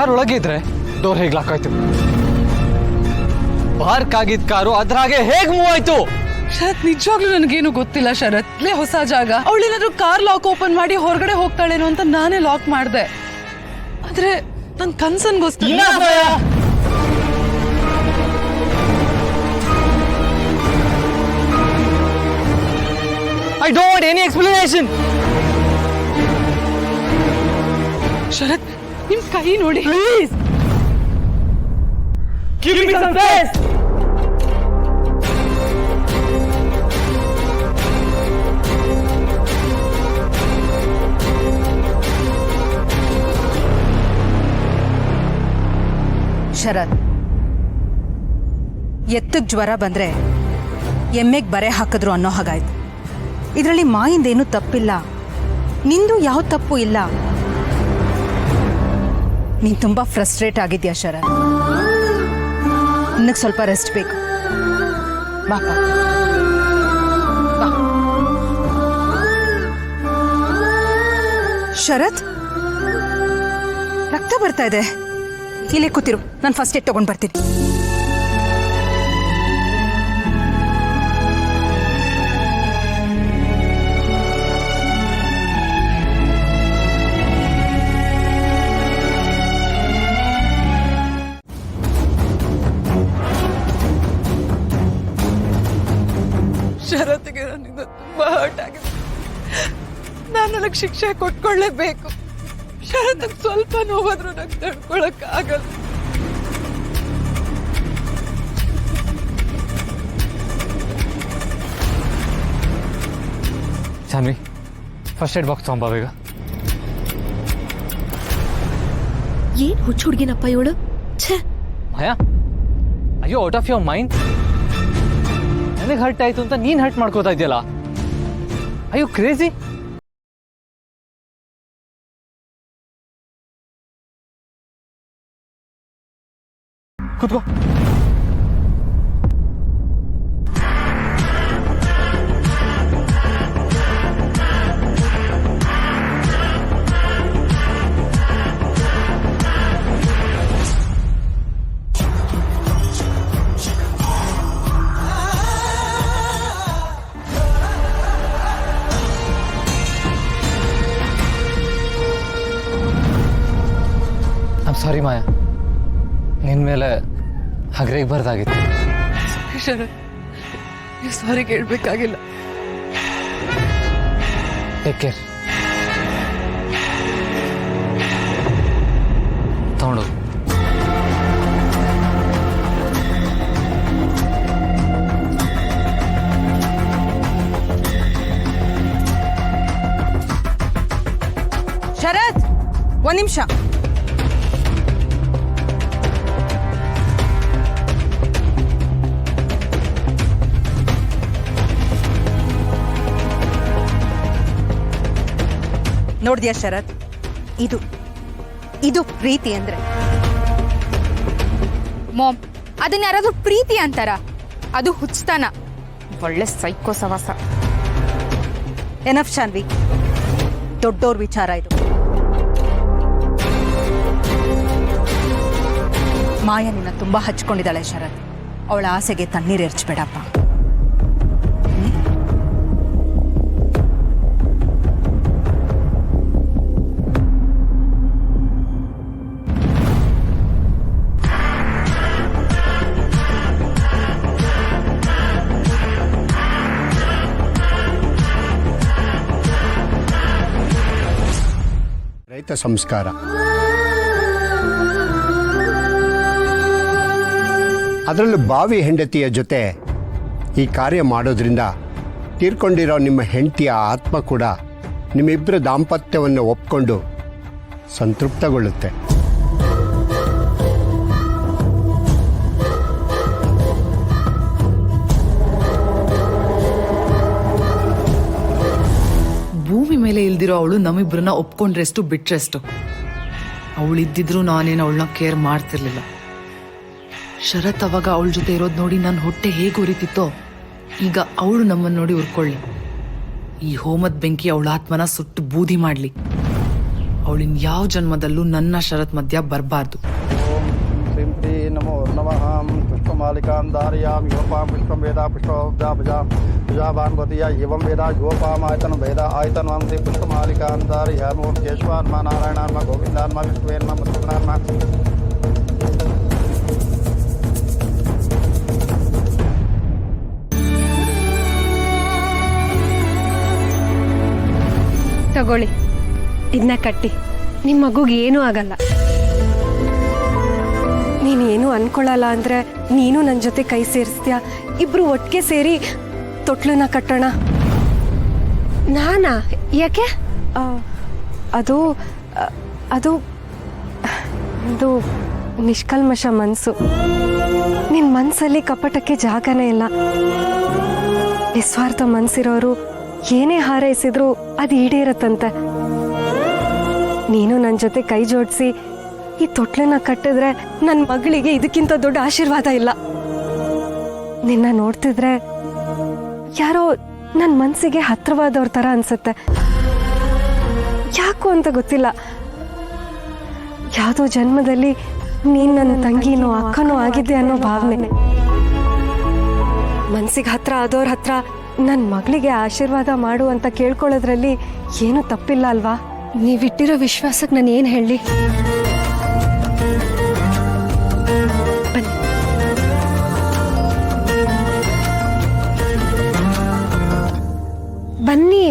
Car ಒಳಗಿದ್ರೆ door ಹೇಗ್ lock ಆಯ್ತು? Park ಆಗಿದ್ ಕಾರು ಅದ್ರಾಗೆ ಹೇಗ್ ಮೂವ್ ಆಯ್ತು? ಶರತ್, ನಿಜವಾಗ್ಲೂ ನನಗೇನು ಗೊತ್ತಿಲ್ಲ ಶರತ್. ಇಲ್ಲೇ ಹೊಸ ಜಾಗ. ಅವಳೇನಾದ್ರೂ ಕಾರ್ ಲಾಕ್ ಓಪನ್ ಮಾಡಿ ಹೊರಗಡೆ ಹೋಗ್ತಾಳೇನೋ ಅಂತ ನಾನೇ ಲಾಕ್ ಮಾಡ್ದೆ. ಆದ್ರೆ ನನ್ ಕನ್ಸನ್ಗೋಸ್ಕರ I don't want any explanation. ಶರತ್, ನಿಮ್ ಕೈ ನೋಡಿ Please. Give me some space. ಶರತ್, ಎತ್ತಗ್ ಜ್ವರ ಬಂದ್ರೆ ಎಮ್ಮೆಗ್ ಬರೆ ಹಾಕಿದ್ರು ಅನ್ನೋ ಹಾಗಾಯ್ತು. ಇದರಲ್ಲಿ ಮಾಯಿಂದೇನು ತಪ್ಪಿಲ್ಲ, ನಿಂದು ಯಾವ ತಪ್ಪು ಇಲ್ಲ. ನೀನ್ ತುಂಬಾ ಫ್ರಸ್ಟ್ರೇಟ್ ಆಗಿದ್ಯಾ ಶರತ್. ನಿನಗೆ ಸ್ವಲ್ಪ ರೆಸ್ಟ್ ಬೇಕು. ಬಾಪ ಬಾ. ಶರತ್, ರಕ್ತ ಬರ್ತಾ ಇದೆ. ಇಲ್ಲೇ ಕೂತಿರು, ನಾನು ಫಸ್ಟ್ ಏಡ್ ತಗೊಂಡ್ ಬರ್ತೀನಿ. ಶರತ್ಗೆ ನನ್ನಿಂದ ತುಂಬಾ ಹರ್ಟ್ ಆಗಿದೆ. ನಾನು ನನಗೆ ಶಿಕ್ಷೆ ಕೊಟ್ಕೊಳ್ಳೇಬೇಕು. ಶರತ್ ಸ್ವಲ್ಪ ನೋವಾದ್ರೂ ನಂಗೆ ತಡ್ಕೊಳಕ್ ಆಗಲ್ಲ. ಶಾನ್ವಿ, ಫಸ್ಟ್ ಏಡ್ ಬಾಕ್ಸ್ ತಗೊಂಬ ಬೇಗ. ಏನ್ ಹುಚ್ಚು ಹುಡುಗಿನಪ್ಪ ಇವಳು. ಮಾಯಾ, ಅಯ್ಯೋ ಔಟ್ ಆಫ್ ಯುವರ್ ಮೈಂಡ್. ನನಗೆ ಹರ್ಟ್ ಆಯ್ತು ಅಂತ ನೀನ್ ಹರ್ಟ್ ಮಾಡ್ಕೋತಾ ಇದೆಯಲ್ಲ. ಅಯ್ಯೋ ಕ್ರೇಜಿ. ಕೂತ್ಕೋ. ಸಾರಿ ಮಾಯಾ, ನಿನ್ ಮೇಲೆ ಹಗರೆಗೆ ಬರ್ದಾಗಿತ್ತು. ಶರತ್, ನೀವು ಸಾರಿ ಕೇಳ್ಬೇಕಾಗಿಲ್ಲ. Take care. ತಗೊಂಡು ಶರತ್, ಒಂದ್ ನಿಮಿಷ. ನೋಡ್ದ್ಯಾ ಶರತ್, ಇದು ಇದು ಪ್ರೀತಿ ಅಂದ್ರೆ. ಮಾಮ್, ಅದನ್ನ ಯಾರಾದ್ರೂ ಪ್ರೀತಿ ಅಂತಾರ? ಅದು ಹುಚ್ಚತನ. ಒಳ್ಳೆ ಸೈಕೋ ಸವಾಸ. ಎನಫ್ ಶಾನ್ವಿ, ದೊಡ್ಡೋರ್ ವಿಚಾರ ಇದು. ಮಾಯ ನಿನ್ನ ತುಂಬಾ ಹಚ್ಕೊಂಡಿದ್ದಾಳೆ ಶರತ್. ಅವಳ ಆಸೆಗೆ ತಣ್ಣೀರು ಎರಚಬೇಡಪ್ಪ. ರೈತ ಸಂಸ್ಕಾರ. ಅದರಲ್ಲೂ ಬಾವಿ ಹೆಂಡತಿಯ ಜೊತೆ ಈ ಕಾರ್ಯ ಮಾಡೋದ್ರಿಂದ ತೀರ್ಕೊಂಡಿರೋ ನಿಮ್ಮ ಹೆಂಡತಿಯ ಆತ್ಮ ಕೂಡ ನಿಮ್ಮಿಬ್ಬರ ದಾಂಪತ್ಯವನ್ನು ಒಪ್ಕೊಂಡು ಸಂತೃಪ್ತಗೊಳ್ಳುತ್ತೆ. ಭೂಮಿ ಮೇಲೆ ಇಲ್ದಿರೋ ಅವಳು ನಮ್ಮಿಬ್ರನ್ನ ಒಪ್ಕೊಂಡ್ರೆಷ್ಟು ಬಿಟ್ರೆಷ್ಟು. ಅವಳಿದ್ದಿದ್ರು ನಾನೇನು ಅವಳನ್ನ ಕೇರ್ ಮಾಡ್ತಿರ್ಲಿಲ್ಲ. ಶರತ್ ಅವಾಗ ಅವಳ ಜೊತೆ ಇರೋದು ನೋಡಿ ನನ್ನ ಹೊಟ್ಟೆ ಹೇಗೆ ಉರಿತಿತ್ತೋ, ಈಗ ಅವಳು ನಮ್ಮನ್ನು ನೋಡಿ ಉರ್ಕೊಳ್ಳಿ. ಈ ಹೋಮದ ಬೆಂಕಿ ಅವಳ ಆತ್ಮನ ಸುಟ್ಟು ಬೂದಿ ಮಾಡ್ಲಿ. ಅವಳಿನ್ ಯಾವ ಜನ್ಮದಲ್ಲೂ ನನ್ನ ಶರತ್ ಮಧ್ಯ ಬರಬಾರ್ದು. ಓಂ ಶ್ರೀಂ ಶ್ರೀ ನಮೋ ನಮಃ. ಪುಷ್ಪಮಾಲಿಕಾಂ ಧಾರಯಾಮಿ ಯುವಪಾಂ ಪುಷ್ಪಂ ವೇದ ಪುಷ್ಪಭಾನ್ವತಿಯ ಇವಂ ವೇದ ಯುವಪಾಮಾಯತನ ವೇದ ಆಯತನ್ವಂತಿ ಪುಷ್ಪಮಾಲಿಕಾಂ ಧಾರಯಾಮಿ. ಓಂ ಕೇಶವಾನ್ಮ ನಾರಾಯಣಾನ್ಮ ಗೋವಿಂದಾನ್ಮ ವಿಷ್ಣುವೇನ್ಮ ಮುತ್ಕುಣಾನ್ಮ. ತಗೊಳ್ಳಿ, ಇದನ್ನ ಕಟ್ಟಿ. ನಿಮ್ಮ ಮಗುಗೆ ಏನೂ ಆಗಲ್ಲ. ನೀನು ಏನು ಅನ್ಕೊಳ್ಳಲ್ಲ ಅಂದ್ರೆ ನೀನು ನನ್ನ ಜೊತೆ ಕೈ ಸೇರಿಸ್ತೀಯ. ಇಬ್ರು ಒಟ್ಟಿಗೆ ಸೇರಿ ತೊಟ್ಲನ್ನ ಕಟ್ಟೋಣ. ನಾನಾ? ಯಾಕೆ? ಅದು ಅದು ಇದು ನಿಷ್ಕಲ್ಮಶ ಮನಸ್ಸು. ನಿನ್ನ ಮನಸ್ಸಲ್ಲಿ ಕಪಟಕ್ಕೆ ಜಾಗನೇ ಇಲ್ಲ. ನಿಸ್ವಾರ್ಥ ಮನಸ್ಸಿರೋರು ಏನೇ ಹಾರೈಸಿದ್ರು ಅದು ಈಡೇರತ್ತಂತೆ. ನೀನು ನನ್ನ ಜೊತೆ ಕೈ ಜೋಡಿಸಿ ಈ ತೊಟ್ಲನ್ನ ಕಟ್ಟಿದ್ರೆ ನನ್ನ ಮಗಳಿಗೆ ಇದಕ್ಕಿಂತ ದೊಡ್ಡ ಆಶೀರ್ವಾದ ಇಲ್ಲ. ನಿನ್ನ ನೋಡ್ತಿದ್ರೆ ಯಾರೋ ನನ್ನ ಮನಸ್ಸಿಗೆ ಹತ್ರವಾದವ್ರ ಥರ ಅನ್ಸುತ್ತೆ. ಯಾಕೋ ಅಂತ ಗೊತ್ತಿಲ್ಲ. ಯಾವುದೋ ಜನ್ಮದಲ್ಲಿ ನೀನು ನನ್ನ ತಂಗಿನೋ ಅಕ್ಕನೋ ಆಗಿದ್ದೆ ಅನ್ನೋ ಭಾವನೆ. ಮನಸ್ಸಿಗೆ ಹತ್ರ ಆದವ್ರ ಹತ್ರ ನನ್ನ ಮಗಳಿಗೆ ಆಶೀರ್ವಾದ ಮಾಡು ಅಂತ ಕೇಳ್ಕೊಳ್ಳೋದ್ರಲ್ಲಿ ಏನು ತಪ್ಪಿಲ್ಲ ಅಲ್ವಾ? ನೀವಿಟ್ಟಿರೋ ವಿಶ್ವಾಸಕ್ಕೆ ನಾನು ಏನು ಹೇಳಿ? ಬನ್ನಿ.